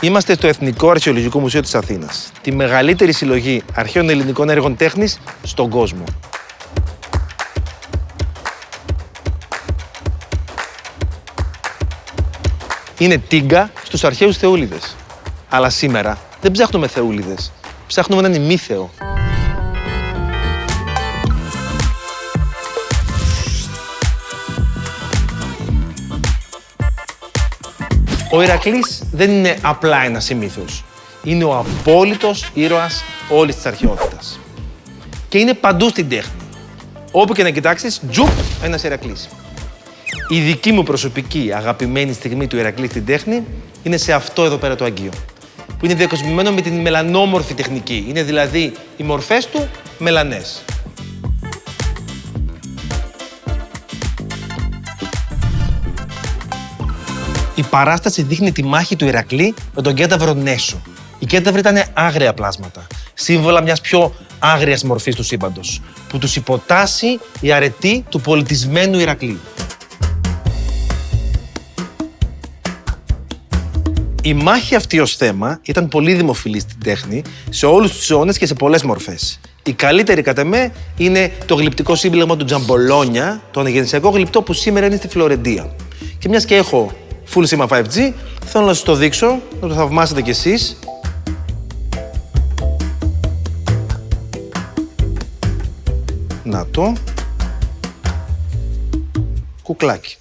Είμαστε στο Εθνικό Αρχαιολογικό Μουσείο της Αθήνας, τη μεγαλύτερη συλλογή αρχαίων ελληνικών έργων τέχνης στον κόσμο. Είναι τίγκα στους αρχαίους θεούλιδες. Αλλά σήμερα δεν ψάχνουμε θεούλιδες, ψάχνουμε έναν ημίθεο. Ο Ηρακλής δεν είναι απλά ένας ημίθεος. Είναι ο απόλυτος ήρωας όλης της αρχαιότητας. Και είναι παντού στην τέχνη. Όπου και να κοιτάξεις, τζουπ, ένας Ηρακλής. Η δική μου προσωπική αγαπημένη στιγμή του Ηρακλή στην τέχνη είναι σε αυτό εδώ πέρα το αγγείο. Που είναι διακοσμημένο με την μελανόμορφη τεχνική. Είναι δηλαδή οι μορφές του μελανές. Η παράσταση δείχνει τη μάχη του Ηρακλή με τον κένταυρο Νέσο. Οι κένταυροι ήταν άγρια πλάσματα, σύμβολα μιας πιο άγριας μορφής του σύμπαντος, που τους υποτάσσει η αρετή του πολιτισμένου Ηρακλή. Η μάχη αυτή ως θέμα ήταν πολύ δημοφιλή στην τέχνη, σε όλους τους αιώνες και σε πολλές μορφές. Η καλύτερη κατ' εμέ είναι το γλυπτικό σύμπλεγμα του Τζαμπολόνια, το αναγεννησιακό γλυπτό που σήμερα είναι στη Φλωρεντία. Και μιας και έχω full σήμα 5G, θέλω να σας το δείξω, να το θαυμάσετε κι εσείς. Να το. Κουκλάκι.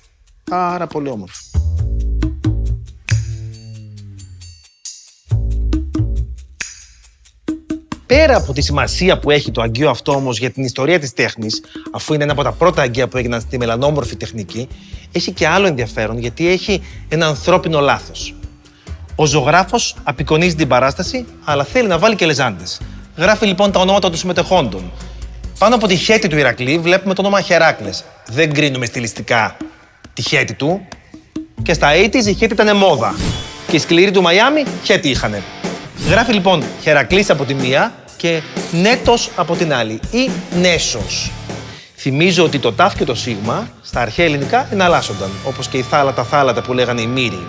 Πάρα πολύ όμορφο. Πέρα από τη σημασία που έχει το αγγείο αυτό όμως για την ιστορία της τέχνης, αφού είναι ένα από τα πρώτα αγγεία που έγιναν στη μελανόμορφη τεχνική, έχει και άλλο ενδιαφέρον γιατί έχει ένα ανθρώπινο λάθος. Ο ζωγράφος απεικονίζει την παράσταση, αλλά θέλει να βάλει και λεζάντες. Γράφει λοιπόν τα ονόματα των συμμετεχόντων. Πάνω από τη χέτη του Ηρακλή βλέπουμε το όνομα Χεράκλες. Δεν κρίνουμε στιλιστικά τη χέτη του. Και στα 80's η χέτη ήταν μόδα. Και οι σκληροί του Μαϊάμι χέτη είχανε. Γράφει λοιπόν Χερακλής από τη μία και Νέτος από την άλλη ή Νέσος. Θυμίζω ότι το τάφ και το σίγμα στα αρχαία ελληνικά εναλλάσσονταν, όπως και η θάλατα που λέγανε οι μύριοι.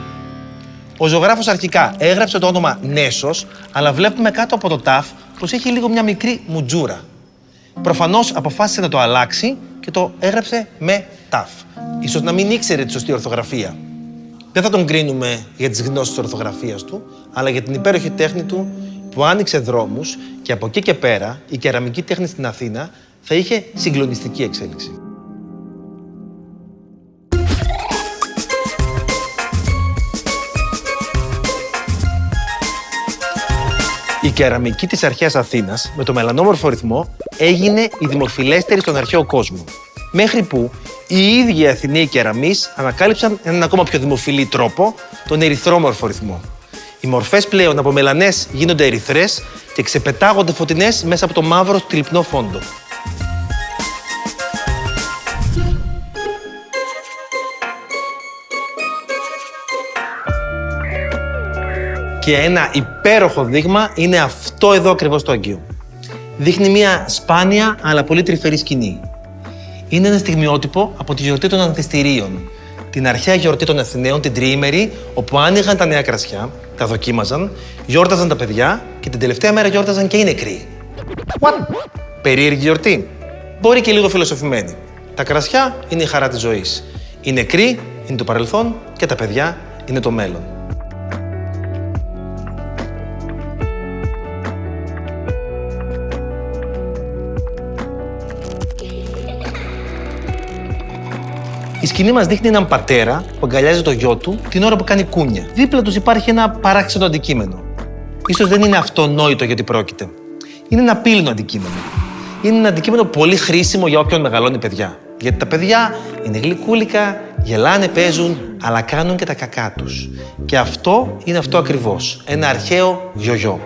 Ο ζωγράφος αρχικά έγραψε το όνομα Νέσος, αλλά βλέπουμε κάτω από το τάφ πως έχει λίγο μια μικρή μουτζούρα. Προφανώς αποφάσισε να το αλλάξει και το έγραψε με τάφ. Ίσως να μην ήξερε τη σωστή ορθογραφία. Δεν θα τον κρίνουμε για τις γνώσεις της ορθογραφίας του, αλλά για την υπέροχη τέχνη του που άνοιξε δρόμους και από εκεί και πέρα η κεραμική τέχνη στην Αθήνα θα είχε συγκλονιστική εξέλιξη. Η κεραμική της αρχαίας Αθήνας, με το μελανόμορφο ρυθμό, έγινε η δημοφιλέστερη στον αρχαίο κόσμο. Μέχρι που οι ίδιοι οι Αθηναίοι κεραμείς ανακάλυψαν έναν ακόμα πιο δημοφιλή τρόπο, τον ερυθρόμορφο ρυθμό. Οι μορφές πλέον από μελανές γίνονται ερυθρές και ξεπετάγονται φωτεινές μέσα από το μαύρο στυλπνό φόντο. Και ένα υπέροχο δείγμα είναι αυτό εδώ ακριβώς το αγγείο. Δείχνει μια σπάνια αλλά πολύ τρυφερή σκηνή. Είναι ένα στιγμιότυπο από τη γιορτή των Ανθιστηρίων, την αρχαία γιορτή των Αθηναίων, την τριήμερη, όπου άνοιγαν τα νέα κρασιά, τα δοκίμαζαν, γιόρταζαν τα παιδιά και την τελευταία μέρα γιόρταζαν και οι νεκροί. What? Περίεργη γιορτή. Μπορεί και λίγο φιλοσοφημένη. Τα κρασιά είναι η χαρά της ζωής. Οι νεκροί είναι το παρελθόν και τα παιδιά είναι το μέλλον. Η σκηνή μας δείχνει έναν πατέρα που αγκαλιάζει το γιο του την ώρα που κάνει κούνια. Δίπλα τους υπάρχει ένα παράξενο αντικείμενο. Ίσως δεν είναι αυτονόητο γιατί πρόκειται. Είναι ένα πύληνο αντικείμενο. Είναι ένα αντικείμενο πολύ χρήσιμο για όποιον μεγαλώνει παιδιά. Γιατί τα παιδιά είναι γλυκούλικα, γελάνε, παίζουν, αλλά κάνουν και τα κακά τους. Και αυτό είναι αυτό ακριβώς. Ένα αρχαίο γιογιό.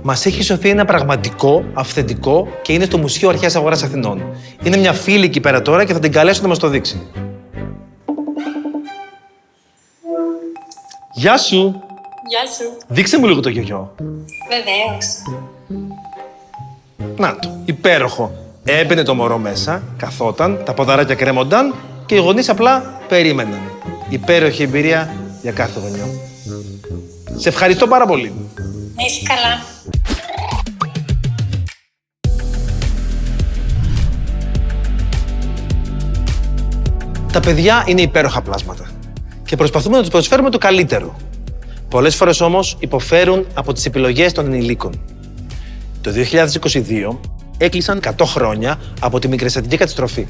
Μας έχει σωθεί ένα πραγματικό, αυθεντικό και είναι στο Μουσείο Αρχαίας Αγοράς Αθηνών. Είναι μια φίλη εκεί πέρα τώρα και θα την καλέσω να μας το δείξει. Γεια σου! Γεια σου! Δείξε μου λίγο το γιογιό. Βεβαίως. Να το, υπέροχο. Έμπαινε το μωρό μέσα, καθόταν, τα ποδαράκια κρέμονταν και οι γονείς απλά περίμεναν. Υπέροχη εμπειρία για κάθε γονιό. Σε ευχαριστώ πάρα πολύ. Να είσαι καλά. Τα παιδιά είναι υπέροχα πλάσματα και προσπαθούμε να τους προσφέρουμε το καλύτερο. Πολλές φορές όμως υποφέρουν από τις επιλογές των ενηλίκων. Το 2022 έκλεισαν 100 χρόνια από τη Μικρασιατική καταστροφή.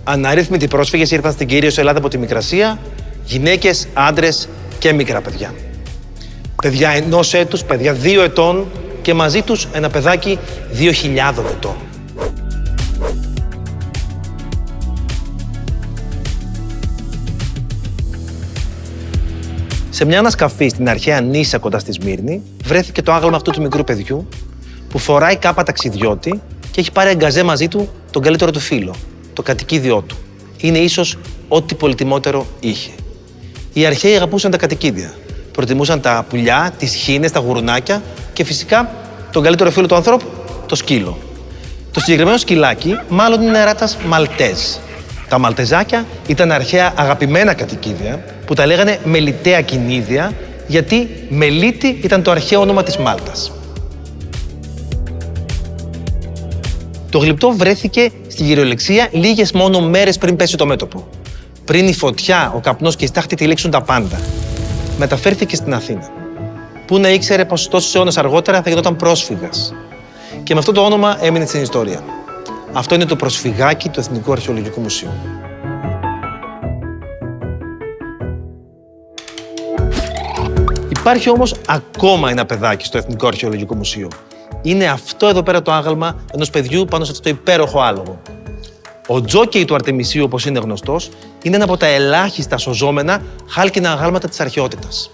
Αναρρύθμιτοι πρόσφυγες ήρθαν στην κυρίως Ελλάδα από τη Μικρασία, γυναίκες, άντρες και μικρά παιδιά. Παιδιά 1 έτους, παιδιά 2 ετών και μαζί τους ένα παιδάκι 2.000 ετών. Σε μια ανασκαφή στην αρχαία Νύσσα κοντά στη Σμύρνη, βρέθηκε το άγαλμα αυτού του μικρού παιδιού που φοράει κάπα ταξιδιώτη και έχει πάρει αγκαζέ μαζί του τον καλύτερο του φίλο, το κατοικίδιό του. Είναι ίσως ό,τι πολυτιμότερο είχε. Οι αρχαίοι αγαπούσαν τα κατοικίδια. Προτιμούσαν τα πουλιά, τις χήνες, τα γουρουνάκια και φυσικά τον καλύτερο φίλο του ανθρώπου, το σκύλο. Το συγκεκριμένο σκυλάκι μάλλον είναι ράτας Μαλτέζ. Τα Μαλτεζάκια ήταν αρχαία αγαπημένα κατοικίδια που τα λέγανε μελιτέα κινίδια γιατί Μελίτη ήταν το αρχαίο όνομα της Μάλτας. Το γλυπτό βρέθηκε στη γυριολεξία λίγες μόνο μέρες πριν πέσει το μέτωπο. Πριν η φωτιά, ο καπνός και η στάχτη τυλίξουν τα πάντα. Μεταφέρθηκε στην Αθήνα. Πού να ήξερε πως τόσους αιώνες αργότερα θα γινόταν πρόσφυγας. Και με αυτό το όνομα έμεινε στην ιστορία. Αυτό είναι το προσφυγάκι του Εθνικού Αρχαιολογικού Μουσείου. Υπάρχει όμως ακόμα ένα παιδάκι στο Εθνικό Αρχαιολογικό Μουσείο. Είναι αυτό εδώ πέρα το άγαλμα ενός παιδιού πάνω σε αυτό το υπέροχο άλογο. Ο τζόκεϊ του Αρτεμισίου, όπως είναι γνωστός, είναι ένα από τα ελάχιστα σωζόμενα χάλκινα αγάλματα της αρχαιότητας.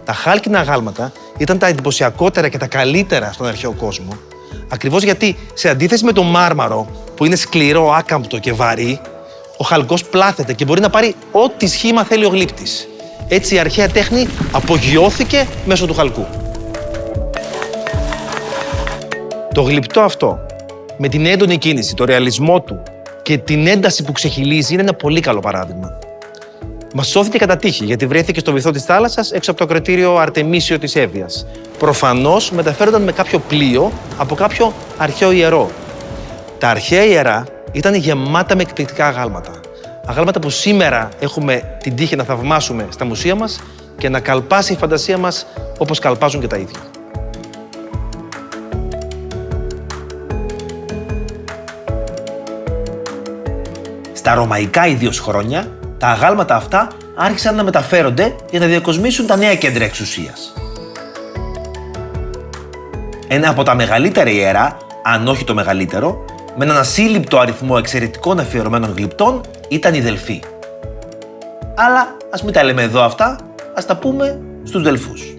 Τα χάλκινα αγάλματα ήταν τα εντυπωσιακότερα και τα καλύτερα στον αρχαίο κόσμο, ακριβώς γιατί σε αντίθεση με το μάρμαρο, που είναι σκληρό, άκαμπτο και βαρύ, ο χαλκός πλάθεται και μπορεί να πάρει ό,τι σχήμα θέλει ο γλύπτης. Έτσι η αρχαία τέχνη απογειώθηκε μέσω του χαλκού. Το γλυπτό αυτό, με την έντονη κίνηση, το ρεαλισμό του και την ένταση που ξεχυλίζει, είναι ένα πολύ καλό παράδειγμα. Μας σώθηκε κατά τύχη, γιατί βρέθηκε στο βυθό της θάλασσας έξω από το κρατήριο Αρτεμίσιο της Εύβοιας. Προφανώς μεταφέρονταν με κάποιο πλοίο από κάποιο αρχαίο ιερό. Τα αρχαία ιερά ήταν γεμάτα με εκπληκτικά αγάλματα. Αγάλματα που σήμερα έχουμε την τύχη να θαυμάσουμε στα μουσεία μας και να καλπάσει η φαντασία μας όπως καλπάζουν και τα ίδια. Στα ρωμαϊκά ιδίως χρόνια, τα αγάλματα αυτά άρχισαν να μεταφέρονται για να διακοσμήσουν τα νέα κέντρα εξουσίας. Ένα από τα μεγαλύτερα ιερά, αν όχι το μεγαλύτερο, με έναν ασύλληπτο αριθμό εξαιρετικών αφιερωμένων γλυπτών, ήταν η Δελφή. Αλλά ας μην τα λέμε εδώ αυτά, ας τα πούμε στους Δελφούς.